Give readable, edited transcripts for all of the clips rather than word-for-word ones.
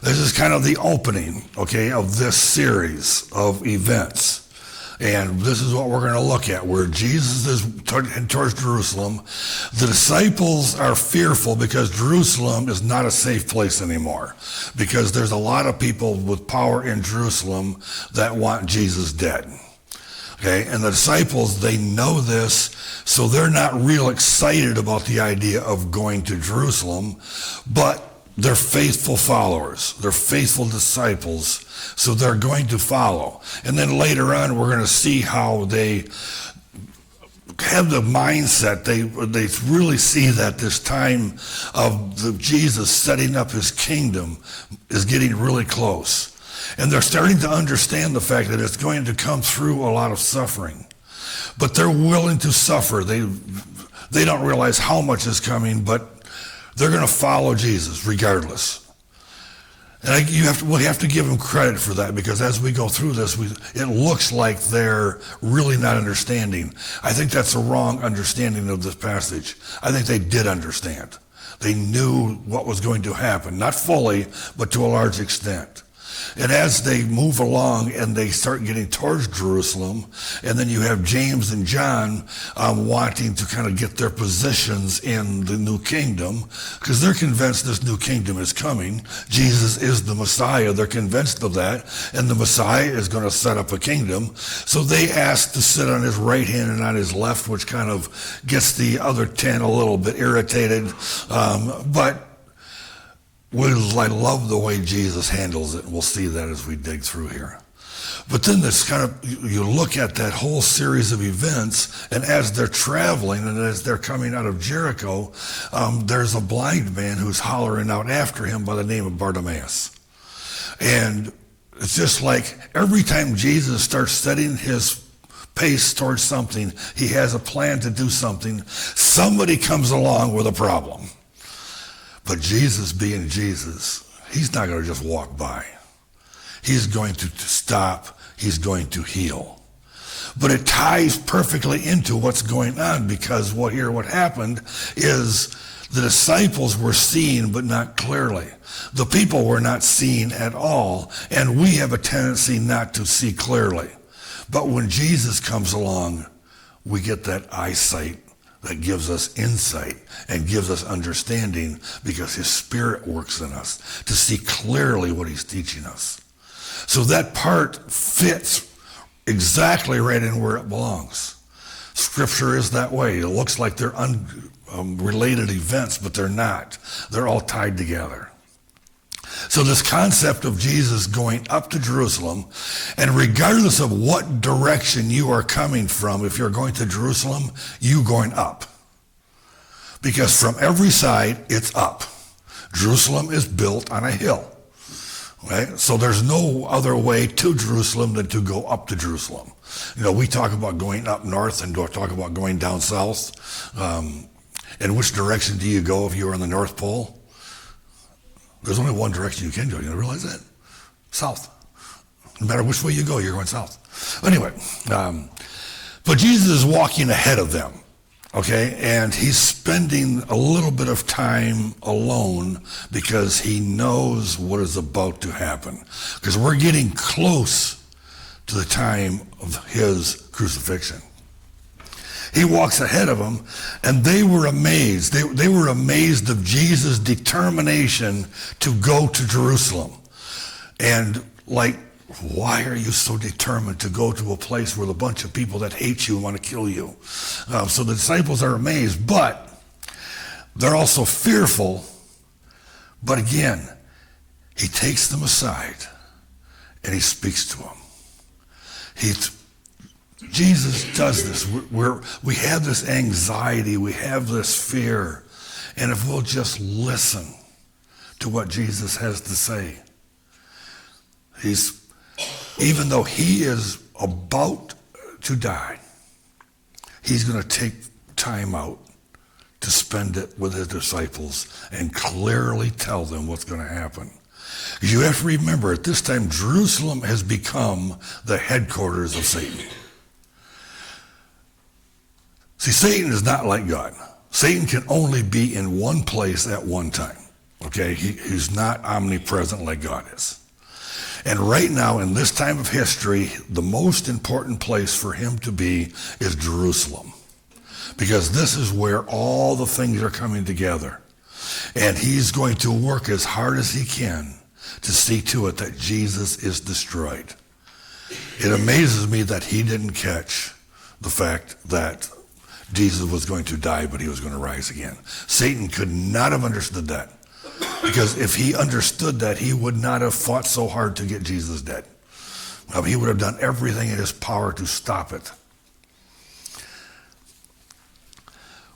This is kind of the opening, okay, of this series of events. And this is what we're going to look at, where Jesus is towards Jerusalem. The disciples are fearful because Jerusalem is not a safe place anymore, because there's a lot of people with power in Jerusalem that want Jesus dead. Okay, and the disciples, they know this, so they're not real excited about the idea of going to Jerusalem, but they're faithful followers. They're faithful disciples, so they're going to follow. And then later on, we're going to see how they have the mindset. They really see that this time of Jesus setting up his kingdom is getting really close. And they're starting to understand the fact that it's going to come through a lot of suffering. But they're willing to suffer. They don't realize how much is coming, but they're going to follow Jesus regardless. And we have to give them credit for that, because as we go through this, it looks like they're really not understanding. I think that's a wrong understanding of this passage. I think they did understand. They knew what was going to happen, not fully, but to a large extent. And as they move along and they start getting towards Jerusalem, and then you have James and John wanting to kind of get their positions in the new kingdom, because they're convinced this new kingdom is coming. Jesus is the Messiah. They're convinced of that, and the Messiah is going to set up a kingdom. So they ask to sit on his right hand and on his left, which kind of gets the other 10 a little bit irritated. But I love the way Jesus handles it. We'll see that as we dig through here. But then this kind of, you look at that whole series of events, and as they're traveling and as they're coming out of Jericho, there's a blind man who's hollering out after him by the name of Bartimaeus. And it's just like every time Jesus starts setting his pace towards something, he has a plan to do something, somebody comes along with a problem. But Jesus being Jesus, he's not going to just walk by. He's going to stop. He's going to heal. But it ties perfectly into what's going on, because what happened is the disciples were seeing, but not clearly. The people were not seeing at all, and we have a tendency not to see clearly. But when Jesus comes along, we get that eyesight that gives us insight and gives us understanding, because his Spirit works in us to see clearly what he's teaching us. So that part fits exactly right in where it belongs. Scripture is that way. It looks like they're unrelated events, but they're not. They're all tied together. So this concept of Jesus going up to Jerusalem, and regardless of what direction you are coming from, if you're going to Jerusalem, you going up. Because from every side, it's up. Jerusalem is built on a hill. Right? So there's no other way to Jerusalem than to go up to Jerusalem. You know, we talk about going up north and talk about going down south. And which direction do you go if you're on the North Pole? There's only one direction you can go. You realize that? South. No matter which way you go, you're going south. Anyway, but Jesus is walking ahead of them, okay? And he's spending a little bit of time alone because he knows what is about to happen. Because we're getting close to the time of his crucifixion. He walks ahead of them, and they were amazed. They were amazed of Jesus' determination to go to Jerusalem. And like, why are you so determined to go to a place with a bunch of people that hate you and want to kill you? So the disciples are amazed, but they're also fearful. But again, he takes them aside, and he speaks to them. Jesus does this. We have this anxiety, we have this fear, and if we'll just listen to what Jesus has to say, even though he is about to die, he's going to take time out to spend it with his disciples and clearly tell them what's going to happen. You have to remember, at this time, Jerusalem has become the headquarters of Satan. See, Satan is not like God. Satan can only be in one place at one time. Okay, he's not omnipresent like God is. And right now, in this time of history, the most important place for him to be is Jerusalem. Because this is where all the things are coming together. And he's going to work as hard as he can to see to it that Jesus is destroyed. It amazes me that he didn't catch the fact that Jesus was going to die, but he was going to rise again. Satan could not have understood that. Because if he understood that, he would not have fought so hard to get Jesus dead. He would have done everything in his power to stop it.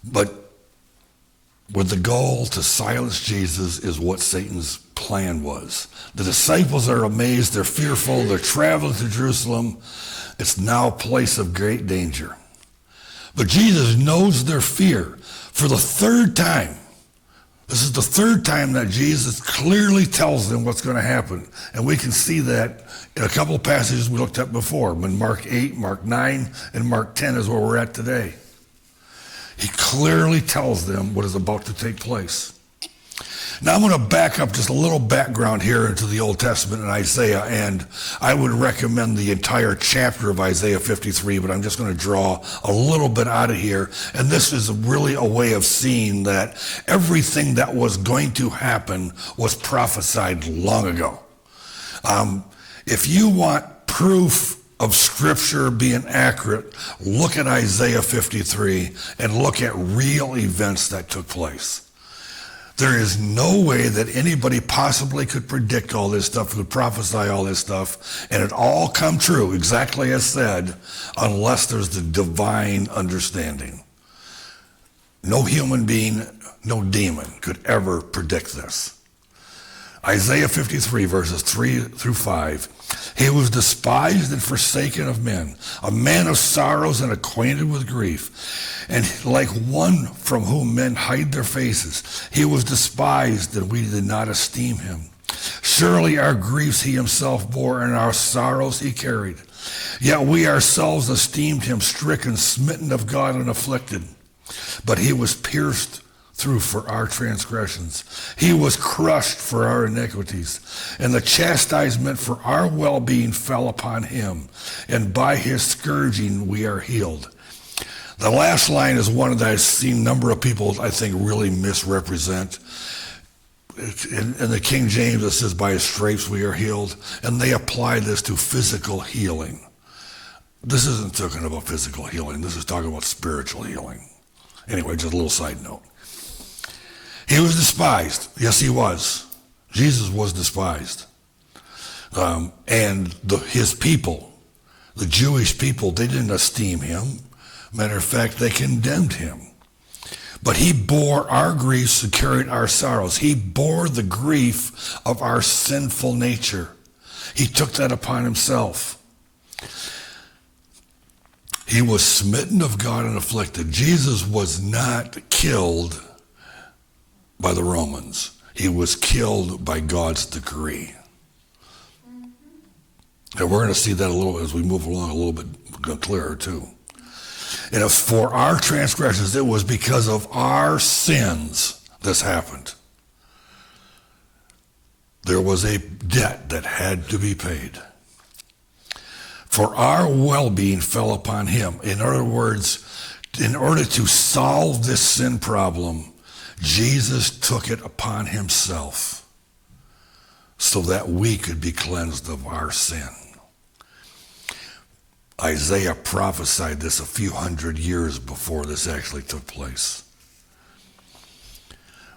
But with the goal to silence Jesus is what Satan's plan was. The disciples are amazed, they're fearful, they're traveling to Jerusalem. It's now a place of great danger. But Jesus knows their fear. For the third time, this is the third time that Jesus clearly tells them what's going to happen. And we can see that in a couple of passages we looked at before. In Mark 8, Mark 9, and Mark 10 is where we're at today. He clearly tells them what is about to take place. Now I'm going to back up just a little background here into the Old Testament and Isaiah, and I would recommend the entire chapter of Isaiah 53, but I'm just going to draw a little bit out of here. And this is really a way of seeing that everything that was going to happen was prophesied long ago. If you want proof of Scripture being accurate, look at Isaiah 53 and look at real events that took place. There is no way that anybody possibly could predict all this stuff, could prophesy all this stuff, and it all come true, exactly as said, unless there's the divine understanding. No human being, no demon could ever predict this. Isaiah 53, verses 3 through 5. He was despised and forsaken of men, a man of sorrows and acquainted with grief. And like one from whom men hide their faces, he was despised, and we did not esteem him. Surely our griefs he himself bore, and our sorrows he carried. Yet we ourselves esteemed him stricken, smitten of God, and afflicted. But he was pierced through for our transgressions. He was crushed for our iniquities, and the chastisement for our well-being fell upon him, and by his scourging we are healed. The last line is one that I've seen a number of people, I think, really misrepresent. In the King James, it says, by his stripes we are healed, and they apply this to physical healing. This isn't talking about physical healing. This is talking about spiritual healing. Anyway, just a little side note. He was despised. Yes, he was. Jesus was despised. And his people, the Jewish people, they didn't esteem him. Matter of fact, they condemned him. But he bore our griefs and carried our sorrows. He bore the grief of our sinful nature. He took that upon himself. He was smitten of God and afflicted. Jesus was not killed by the Romans. He was killed by God's decree. And we're going to see that a little as we move along a little bit clearer too. And if for our transgressions, it was because of our sins this happened. There was a debt that had to be paid. For our well-being fell upon him. In other words, in order to solve this sin problem, Jesus took it upon himself so that we could be cleansed of our sin. Isaiah prophesied this a few hundred years before this actually took place.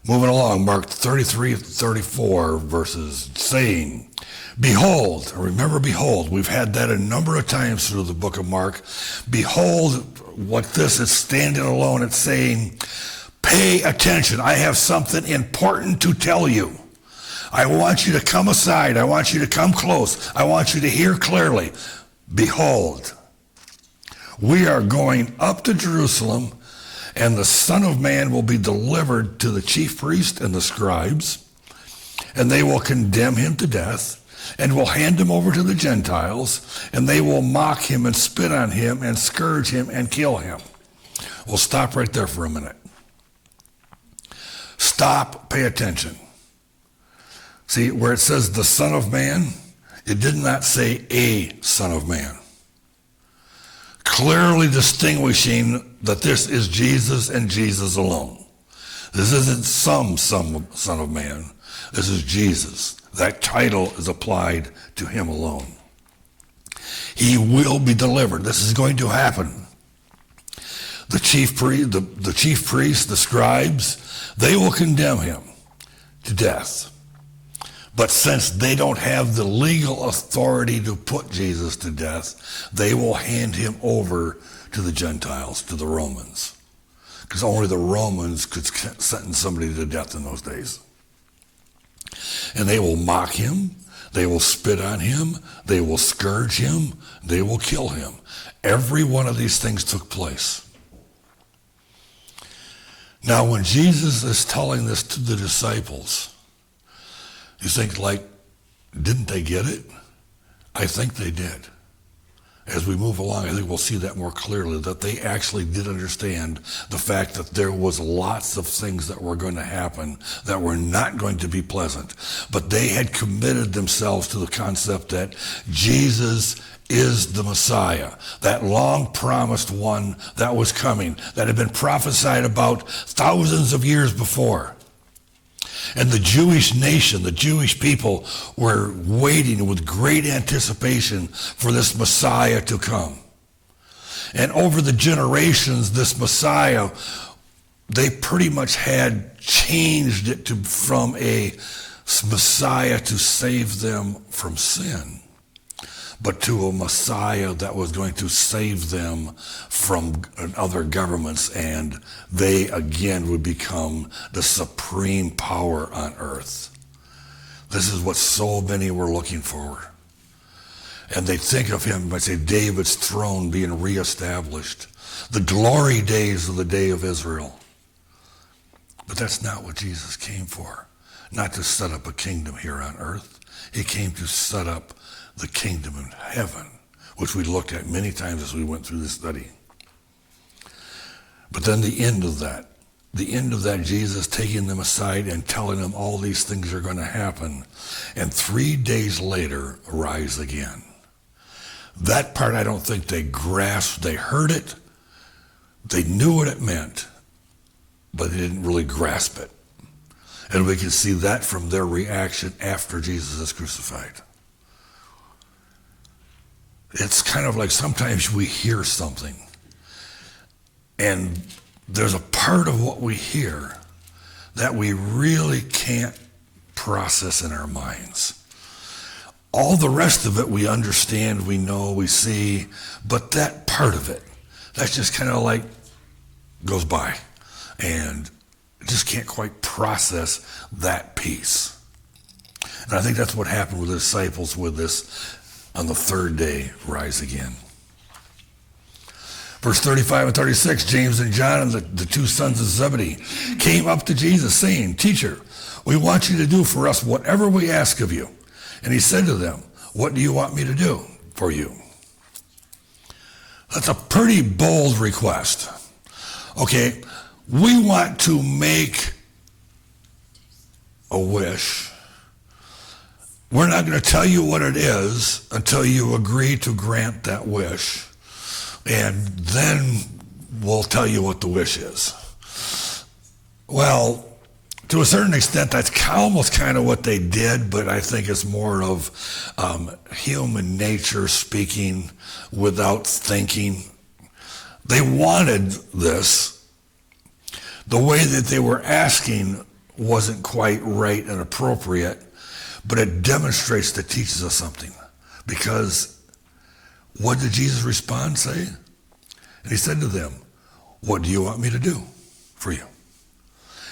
Moving along, Mark 33-34 verses, saying, behold, remember behold, we've had that a number of times through the book of Mark. Behold, what this is standing alone, it's saying, pay attention. I have something important to tell you. I want you to come aside. I want you to come close. I want you to hear clearly. Behold, we are going up to Jerusalem, and the Son of Man will be delivered to the chief priests and the scribes, and they will condemn him to death, and will hand him over to the Gentiles, and they will mock him and spit on him and scourge him and kill him. We'll stop right there for a minute. Stop, pay attention. See, where it says the Son of Man, it did not say a Son of Man. Clearly distinguishing that this is Jesus and Jesus alone. This isn't some Son of Man. This is Jesus. That title is applied to him alone. He will be delivered. This is going to happen. The chief priests, the scribes, they will condemn him to death. But since they don't have the legal authority to put Jesus to death, they will hand him over to the Gentiles, to the Romans. Because only the Romans could sentence somebody to death in those days. And they will mock him, they will spit on him, they will scourge him, they will kill him. Every one of these things took place. Now, when Jesus is telling this to the disciples, you think, like, didn't they get it? I think they did. As we move along, I think we'll see that more clearly, that they actually did understand the fact that there was lots of things that were going to happen that were not going to be pleasant. But they had committed themselves to the concept that Jesus is the Messiah, that long promised one that was coming, that had been prophesied about thousands of years before. And the Jewish nation, the Jewish people, were waiting with great anticipation for this Messiah to come. And over the generations, this Messiah, they pretty much had changed it from a Messiah to save them from sin, but to a Messiah that was going to save them from other governments, and they again would become the supreme power on earth. This is what so many were looking for. And they think of him, by say, David's throne being reestablished, the glory days of the day of Israel. But that's not what Jesus came for. Not to set up a kingdom here on earth. He came to set up the kingdom in heaven, which we looked at many times as we went through this study. But then the end of that, Jesus taking them aside and telling them all these things are going to happen, and 3 days later rise again. That part I don't think they grasped. They heard it, they knew what it meant, but they didn't really grasp it. And we can see that from their reaction after Jesus is crucified. It's kind of like sometimes we hear something, and there's a part of what we hear that we really can't process in our minds. All the rest of it we understand, we know, we see, but that part of it, that's just kind of like goes by, and just can't quite process that piece. And I think that's what happened with the disciples with this. On the third day, rise again. Verse 35 and 36, James and John and the two sons of Zebedee came up to Jesus saying, Teacher, we want you to do for us whatever we ask of you. And he said to them, what do you want me to do for you? That's a pretty bold request. Okay, we want to make a wish. We're not going to tell you what it is until you agree to grant that wish. And then we'll tell you what the wish is. Well, to a certain extent, that's almost kind of what they did, but I think it's more of human nature speaking without thinking. They wanted this. The way that they were asking wasn't quite right and appropriate, but it demonstrates, that teaches us something. Because what did Jesus respond, say? And he said to them, what do you want me to do for you?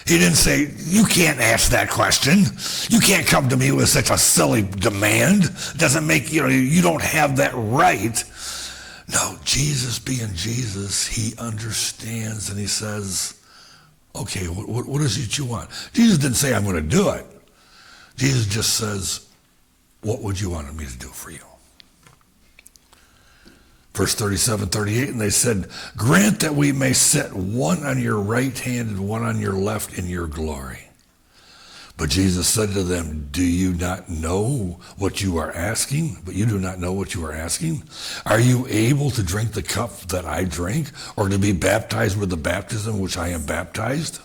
He didn't say, you can't ask that question. You can't come to me with such a silly demand. It doesn't make, you don't have that right. No, Jesus being Jesus, he understands, and he says, okay, what is it you want? Jesus didn't say, I'm going to do it. Jesus just says, what would you want me to do for you? Verse 37, 38, and they said, grant that we may sit one on your right hand and one on your left in your glory. But Jesus said to them, do you not know what you are asking? But you do not know what you are asking? Are you able to drink the cup that I drink, or to be baptized with the baptism which I am baptized?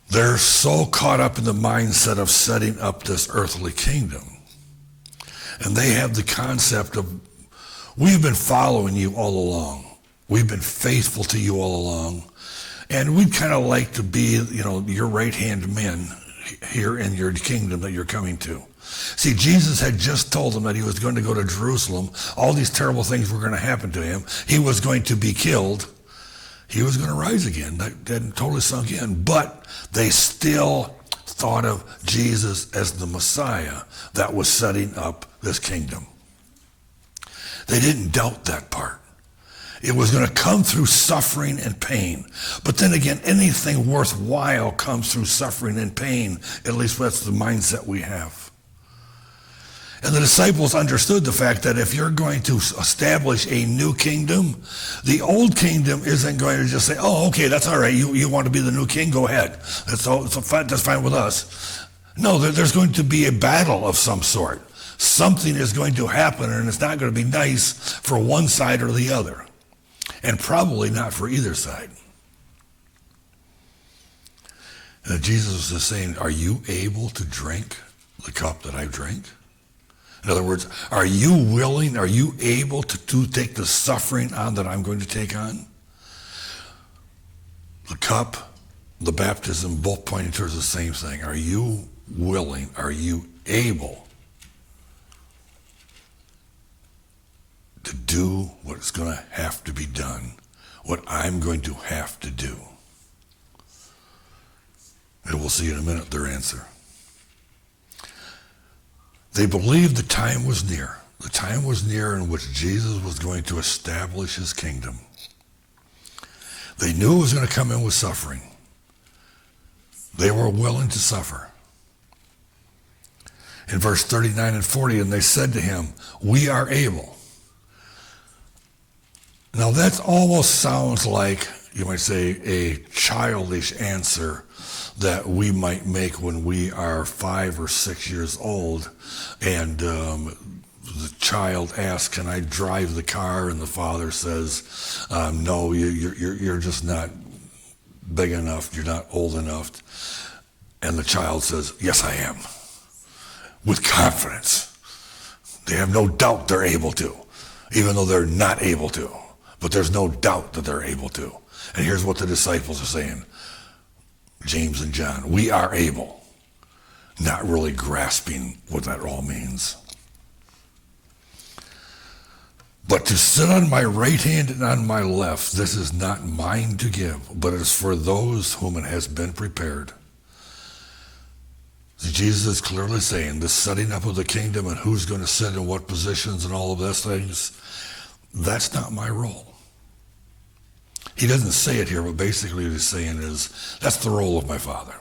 They're so caught up in the mindset of setting up this earthly kingdom. And they have the concept of, we've been following you all along. We've been faithful to you all along. And we'd kind of like to be, your right-hand men here in your kingdom that you're coming to. See, Jesus had just told them that he was going to go to Jerusalem. All these terrible things were going to happen to him. He was going to be killed. He was going to rise again. That hadn't totally sunk in. But they still thought of Jesus as the Messiah that was setting up this kingdom. They didn't doubt that part. It was going to come through suffering and pain. But then again, anything worthwhile comes through suffering and pain. At least that's the mindset we have. And the disciples understood the fact that if you're going to establish a new kingdom, the old kingdom isn't going to just say, oh, okay, that's all right. You want to be the new king? Go ahead. That's fine with us. No, there's going to be a battle of some sort. Something is going to happen, and it's not going to be nice for one side or the other. And probably not for either side. And Jesus was saying, are you able to drink the cup that I drink? In other words, are you willing, are you able to take the suffering on that I'm going to take on? The cup, the baptism, both pointing towards the same thing. Are you willing, are you able to do what's going to have to be done, what I'm going to have to do? And we'll see in a minute their answer. They believed the time was near. The time was near in which Jesus was going to establish his kingdom. They knew it was going to come in with suffering. They were willing to suffer. In verse 39 and 40, and they said to him, we are able. Now that almost sounds like, you might say, a childish answer that we might make when we are 5 or 6 years old, and the child asks, can I drive the car? And the father says, no, you're just not big enough, you're not old enough. And the child says, yes, I am, with confidence. They have no doubt they're able to, even though they're not able to. But there's no doubt that they're able to. And here's what the disciples are saying, James and John, we are able, not really grasping what that all means. But to sit on my right hand and on my left, this is not mine to give, but it is for those whom it has been prepared. See, Jesus is clearly saying the setting up of the kingdom and who's going to sit in what positions and all of those things, that's not my role. He doesn't say it here, but basically what he's saying is, that's the role of my Father.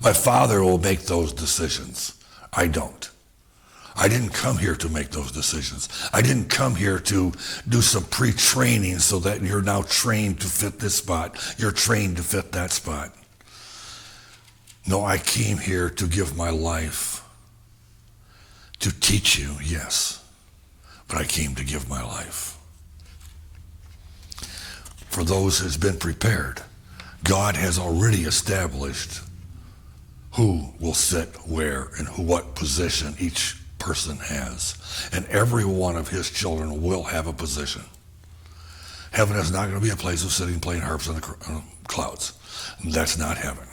My Father will make those decisions. I don't. I didn't come here to make those decisions. I didn't come here to do some pre-training so that you're now trained to fit this spot. You're trained to fit that spot. No, I came here to give my life, to teach you, yes, but I came to give my life. For those who's been prepared, God has already established who will sit where and what position each person has. And every one of his children will have a position. Heaven is not going to be a place of sitting playing harps on the clouds. That's not heaven.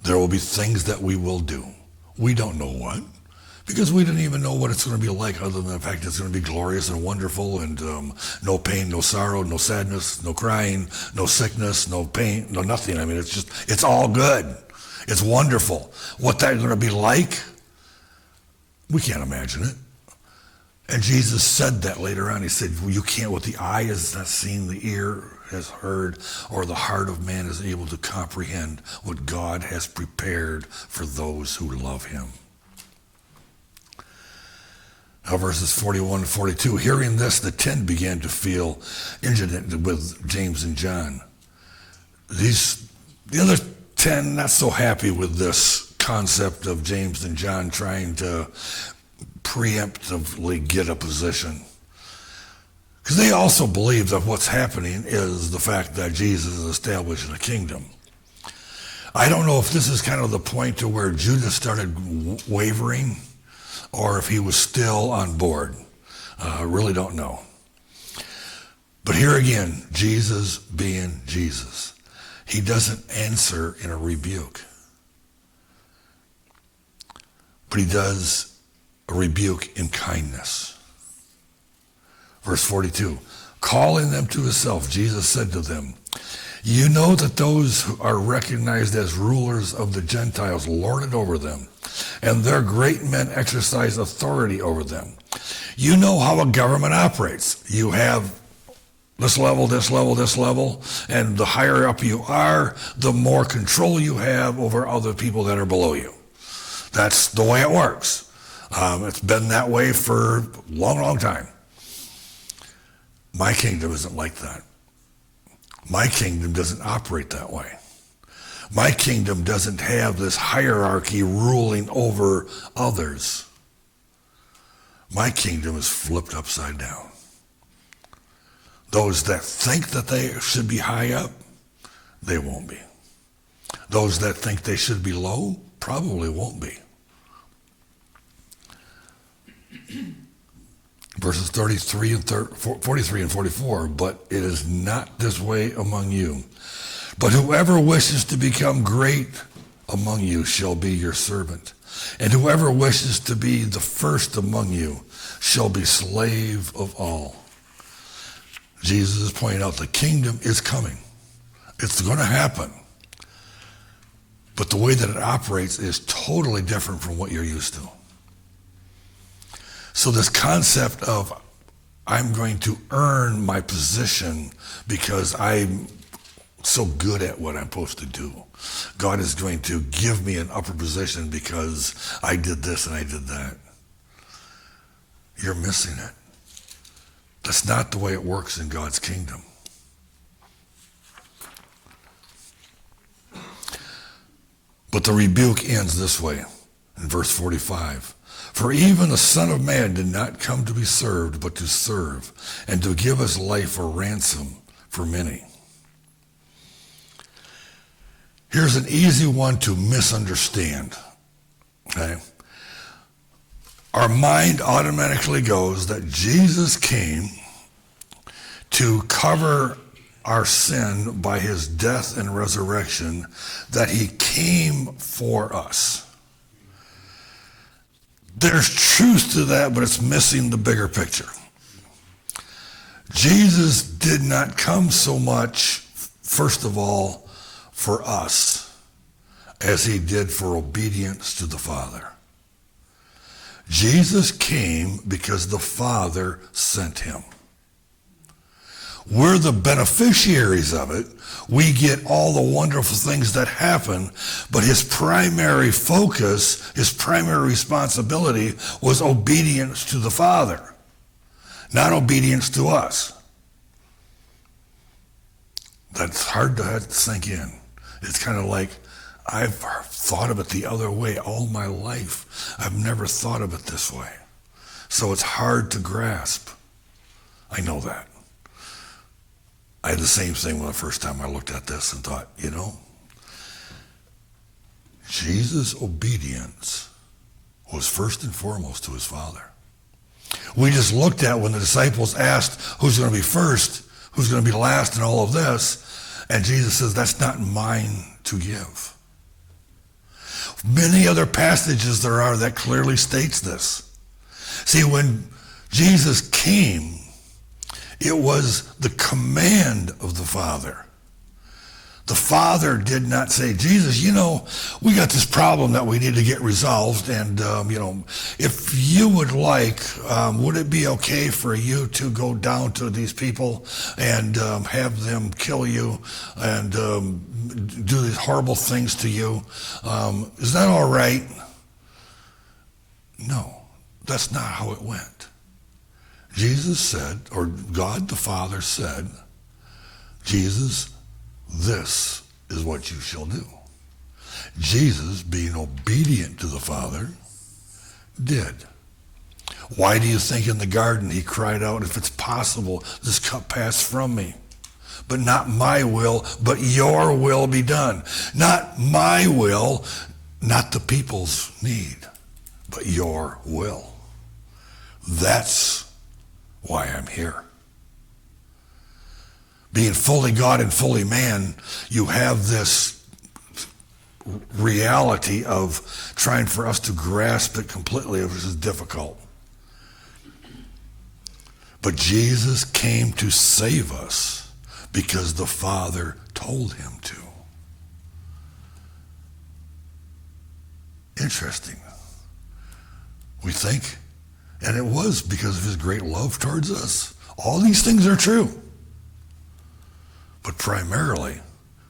There will be things that we will do. We don't know what, because we didn't even know what it's going to be like, other than the fact it's going to be glorious and wonderful, and no pain, no sorrow, no sadness, no crying, no sickness, no pain, no nothing. I mean, it's all good. It's wonderful. What that's going to be like, we can't imagine it. And Jesus said that later on. He said, well, you can't, what the eye has not seen, the ear has heard, or the heart of man is able to comprehend what God has prepared for those who love him. Now, verses 41 and 42, hearing this, the 10 began to feel indignant with James and John. The other 10 not so happy with this concept of James and John trying to preemptively get a position. Because they also believe that what's happening is the fact that Jesus is establishing a kingdom. I don't know if this is kind of the point to where Judas started wavering or if he was still on board. I really don't know. But here again, Jesus being Jesus, he doesn't answer in a rebuke. But he does a rebuke in kindness. Verse 42, calling them to himself, Jesus said to them, you know that those who are recognized as rulers of the Gentiles lord it over them, and their great men exercise authority over them. You know how a government operates. You have this level, this level, this level, and the higher up you are, the more control you have over other people that are below you. That's the way it works. It's been that way for a long, long time. My kingdom isn't like that. My kingdom doesn't operate that way. My kingdom doesn't have this hierarchy ruling over others. My kingdom is flipped upside down. Those that think that they should be high up, they won't be. Those that think they should be low, probably won't be. Verses 43 and 43 and 44, but it is not this way among you. But whoever wishes to become great among you shall be your servant. And whoever wishes to be the first among you shall be slave of all. Jesus is pointing out the kingdom is coming. It's going to happen. But the way that it operates is totally different from what you're used to. So this concept of I'm going to earn my position because I'm so good at what I'm supposed to do. God is going to give me an upper position because I did this and I did that. You're missing it. That's not the way it works in God's kingdom. But the rebuke ends this way in verse 45. For even the Son of Man did not come to be served, but to serve, and to give his life a ransom for many. Here's an easy one to misunderstand. Okay? Our mind automatically goes that Jesus came to cover our sin by his death and resurrection, that he came for us. There's truth to that, but it's missing the bigger picture. Jesus did not come so much, first of all, for us as he did for obedience to the Father. Jesus came because the Father sent him. We're the beneficiaries of it. We get all the wonderful things that happen, but his primary focus, his primary responsibility was obedience to the Father, not obedience to us. That's hard to sink in. It's kind of like, I've thought of it the other way all my life. I've never thought of it this way. So it's hard to grasp. I know that. I had the same thing when the first time I looked at this and thought, Jesus' obedience was first and foremost to his Father. We just looked at when the disciples asked who's going to be first, who's going to be last in all of this, and Jesus says, that's not mine to give. Many other passages there are that clearly states this. See, when Jesus came, it was the command of the Father. The Father did not say, Jesus, we got this problem that we need to get resolved, and, if you would like, would it be okay for you to go down to these people and have them kill you and do these horrible things to you? Is that all right? No, that's not how it went. Jesus said, or God the Father said, Jesus this is what you shall do. Jesus, being obedient to the Father, did. Why do you think in the garden he cried out, if it's possible, this cup pass from me? But not my will, but your will be done. Not my will, not the people's need, but your will. That's why I'm here. Being fully God and fully man, you have this reality of trying for us to grasp it completely, which is difficult. But Jesus came to save us because the Father told him to. Interesting. We think, and it was because of his great love towards us. All these things are true. But primarily,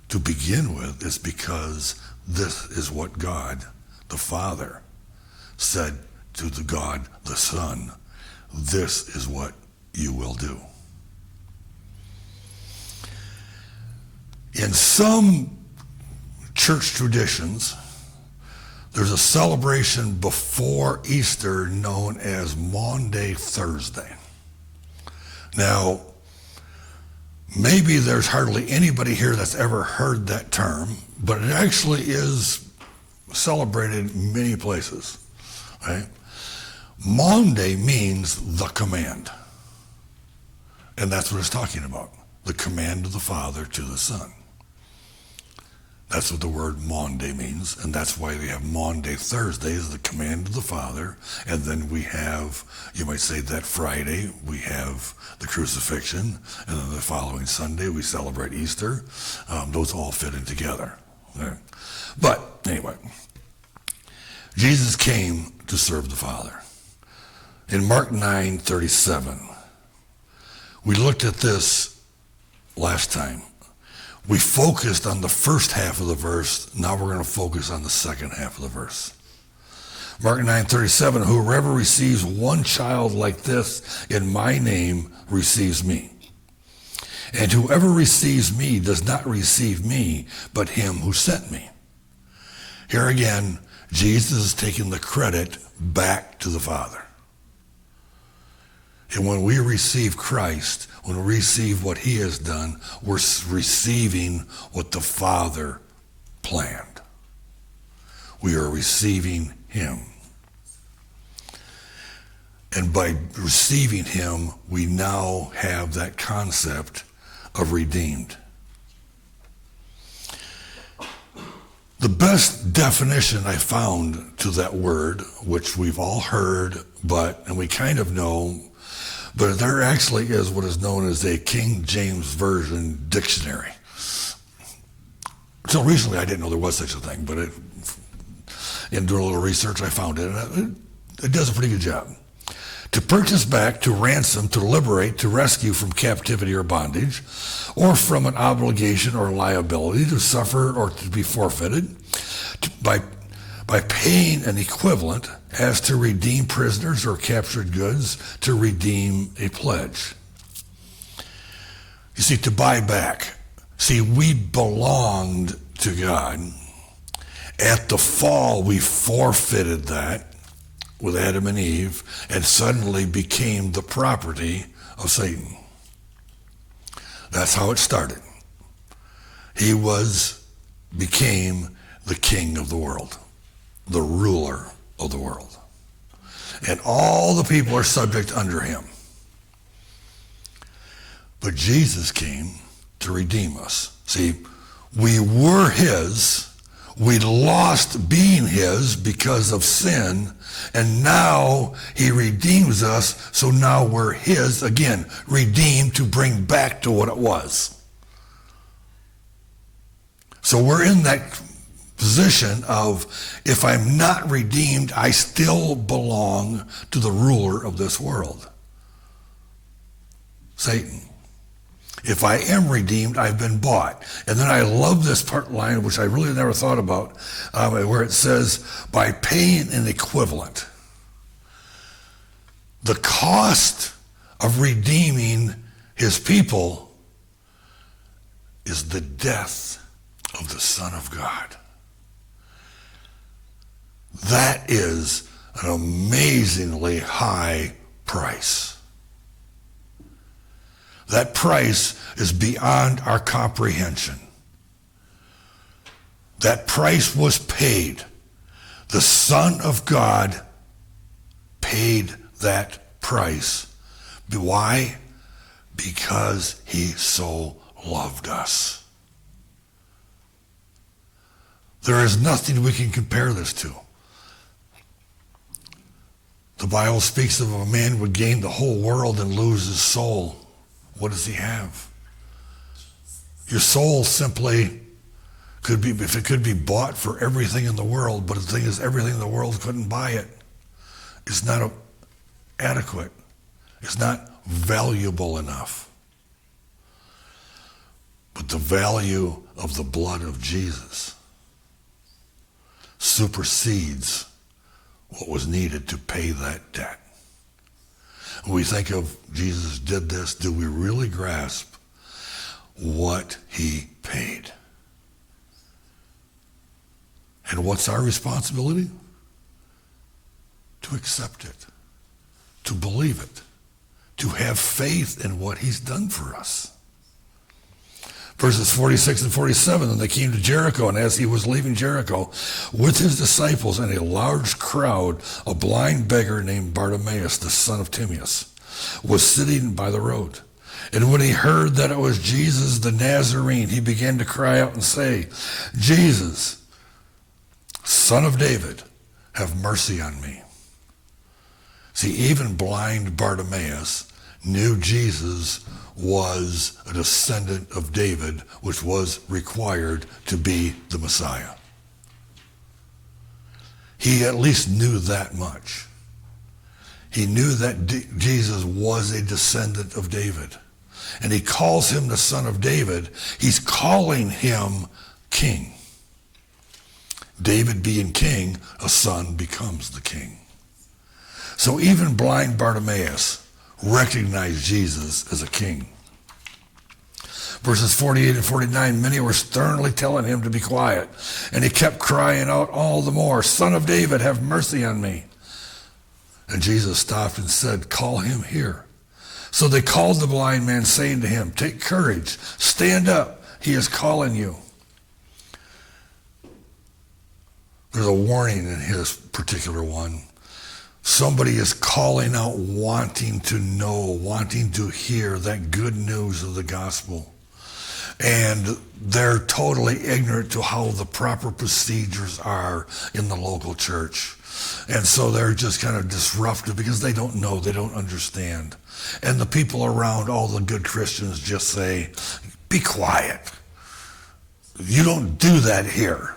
to begin with, is because this is what God, the Father, said to the God, the Son. This is what you will do. In some church traditions, there's a celebration before Easter known as Maundy Thursday. Now, maybe there's hardly anybody here that's ever heard that term, but it actually is celebrated in many places. Right? Maundy means the command. And that's what it's talking about. The command of the Father to the Son. That's what the word Maundy means, and that's why we have Maundy Thursday is the command of the Father, and then we have, you might say that Friday, we have the crucifixion, and then the following Sunday we celebrate Easter. Those all fit in together. Right? But anyway, Jesus came to serve the Father. In Mark 9:37, we looked at this last time. We focused on the first half of the verse. Now we're going to focus on the second half of the verse. Mark 9:37, whoever receives one child like this in my name receives me. And whoever receives me does not receive me, but him who sent me. Here again, Jesus is taking the credit back to the Father. And when we receive Christ, when we receive what he has done, we're receiving what the Father planned. We are receiving him. And by receiving him, we now have that concept of redeemed. The best definition I found to that word, which we've all heard, and we kind of know, but there actually is what is known as a King James Version dictionary. Until recently, I didn't know there was such a thing, but in doing a little research, I found it, and it does a pretty good job. To purchase back, to ransom, to liberate, to rescue from captivity or bondage, or from an obligation or liability, to suffer or to be forfeited, by paying an equivalent, as to redeem prisoners or captured goods, to redeem a pledge. You see, to buy back. See, we belonged to God. At the fall, we forfeited that with Adam and Eve, and suddenly became the property of Satan. That's how it started. He became the king of the world, the ruler of the world. And all the people are subject under him. But Jesus came to redeem us. See, we were his. We lost being his because of sin, and now he redeems us, so now we're his again, redeemed to bring back to what it was. So we're in that position of, if I'm not redeemed, I still belong to the ruler of this world, Satan. If I am redeemed, I've been bought. And then I love this part line, which I really never thought about, where it says, by paying an equivalent. The cost of redeeming his people is the death of the Son of God. That is an amazingly high price. That price is beyond our comprehension. That price was paid. The Son of God paid that price. Why? Because he so loved us. There is nothing we can compare this to. The Bible speaks of a man would gain the whole world and lose his soul. What does he have? Your soul simply could be, if it could be bought for everything in the world, but the thing is, everything in the world couldn't buy it. It's not adequate. It's not valuable enough. But the value of the blood of Jesus supersedes what was needed to pay that debt. When we think of Jesus did this, do we really grasp what he paid? And what's our responsibility? To accept it, to believe it, to have faith in what he's done for us. Verses 46 and 47, and they came to Jericho, and as he was leaving Jericho with his disciples and a large crowd, a blind beggar named Bartimaeus, the son of Timaeus, was sitting by the road. And when he heard that it was Jesus the Nazarene, he began to cry out and say, Jesus, Son of David, have mercy on me. See, even blind Bartimaeus knew Jesus was a descendant of David, which was required to be the Messiah. He at least knew that much. He knew that Jesus was a descendant of David. And he calls him the Son of David. He's calling him king. David being king, a son becomes the king. So even blind Bartimaeus recognized Jesus as a king. Verses 48 and 49, many were sternly telling him to be quiet, and he kept crying out all the more, Son of David, have mercy on me. And Jesus stopped and said, call him here. So they called the blind man, saying to him, take courage, stand up, he is calling you. There's a warning in his particular one. Somebody is calling out, wanting to know, wanting to hear that good news of the gospel. And they're totally ignorant to how the proper procedures are in the local church. And so they're just kind of disruptive because they don't know, they don't understand. And the people around, all the good Christians, just say, be quiet. You don't do that here.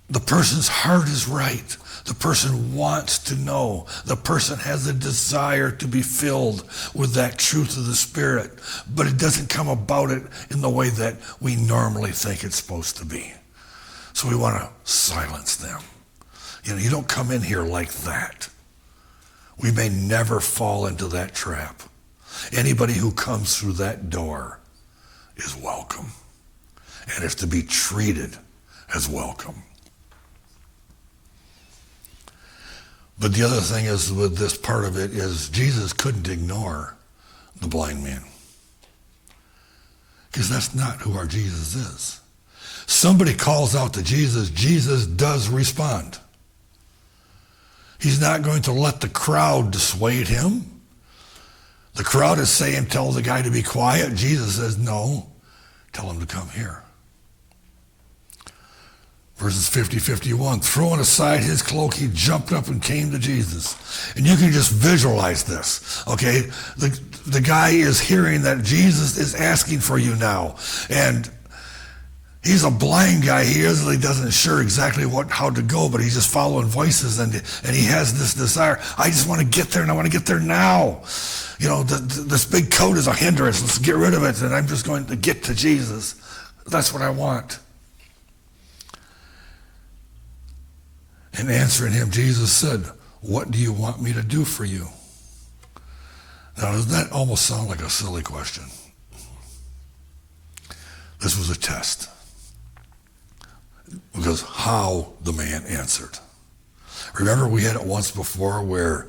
The person's heart is right. The person wants to know. The person has a desire to be filled with that truth of the Spirit, but it doesn't come about it in the way that we normally think it's supposed to be. So we want to silence them. You know, you don't come in here like that. We may never fall into that trap. Anybody who comes through that door is welcome and is to be treated as welcome. But the other thing is with this part of it is Jesus couldn't ignore the blind man. Because that's not who our Jesus is. Somebody calls out to Jesus, Jesus does respond. He's not going to let the crowd dissuade him. The crowd is saying, tell the guy to be quiet. Jesus says, no, tell him to come here. Verses 50, 51, throwing aside his cloak, he jumped up and came to Jesus. And you can just visualize this, okay? The guy is hearing that Jesus is asking for you now. And he's a blind guy. He really doesn't sure exactly how to go, but he's just following voices, and he has this desire. I just want to get there, and I want to get there now. You know, this big coat is a hindrance. Let's get rid of it, and I'm just going to get to Jesus. That's what I want. And answering him, Jesus said, what do you want me to do for you? Now, doesn't that almost sound like a silly question? This was a test. Because how the man answered. Remember, we had it once before where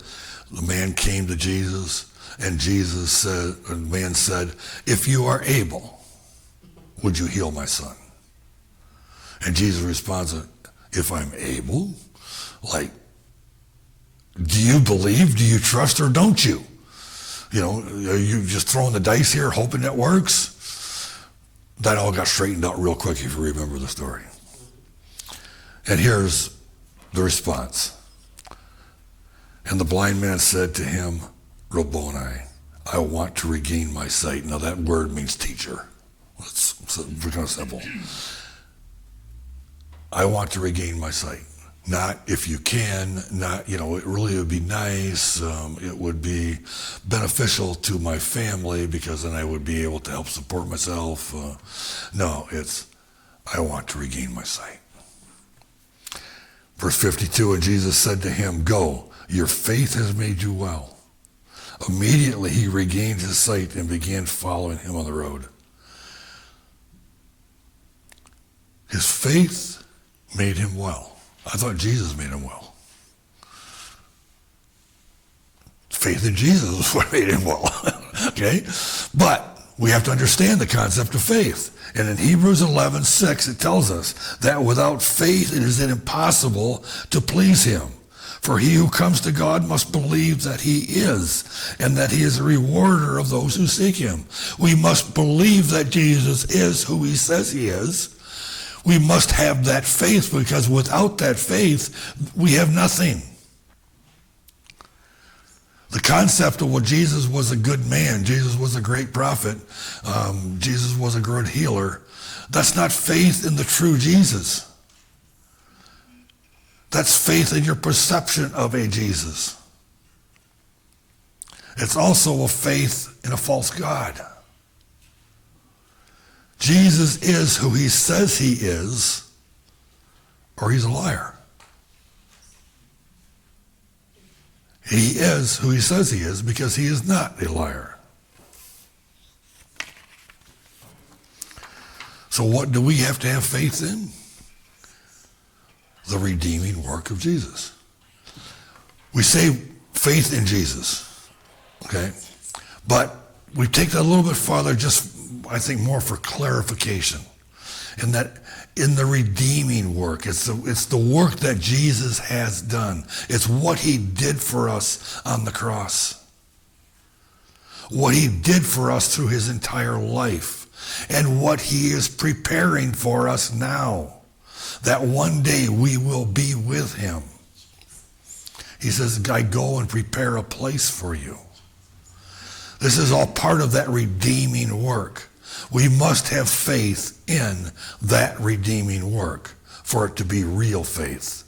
the man came to Jesus, and Jesus said, the man said, if you are able, would you heal my son? And Jesus responds, if I'm able? Like, do you believe? Do you trust, or don't you? You know, are you just throwing the dice here, hoping it works? That all got straightened out real quick if you remember the story. And here's the response. And the blind man said to him, Rabboni, I want to regain my sight. Now that word means teacher. It's kind of simple. I want to regain my sight. Not if you can, not, it really would be nice. It would be beneficial to my family because then I would be able to help support myself. No, it's, I want to regain my sight. Verse 52, and Jesus said to him, go, your faith has made you well. Immediately he regained his sight and began following him on the road. His faith made him well. I thought Jesus made him well. Faith in Jesus is what made him well. Okay? But we have to understand the concept of faith. And in Hebrews 11:6, it tells us that without faith it is impossible to please him. For he who comes to God must believe that he is, and that he is a rewarder of those who seek him. We must believe that Jesus is who he says he is. We must have that faith, because without that faith, we have nothing. The concept of, well, Jesus was a good man, Jesus was a great prophet, Jesus was a good healer, that's not faith in the true Jesus. That's faith in your perception of a Jesus. It's also a faith in a false God. Jesus is who he says he is, or he's a liar. He is who he says he is because he is not a liar. So what do we have to have faith in? The redeeming work of Jesus. We say faith in Jesus, okay? But we take that a little bit farther, just, I think, more for clarification. In that, in the redeeming work, it's the work that Jesus has done. It's what he did for us on the cross. What he did for us through his entire life. And what he is preparing for us now. That one day we will be with him. He says, I go and prepare a place for you. This is all part of that redeeming work. We must have faith in that redeeming work for it to be real faith.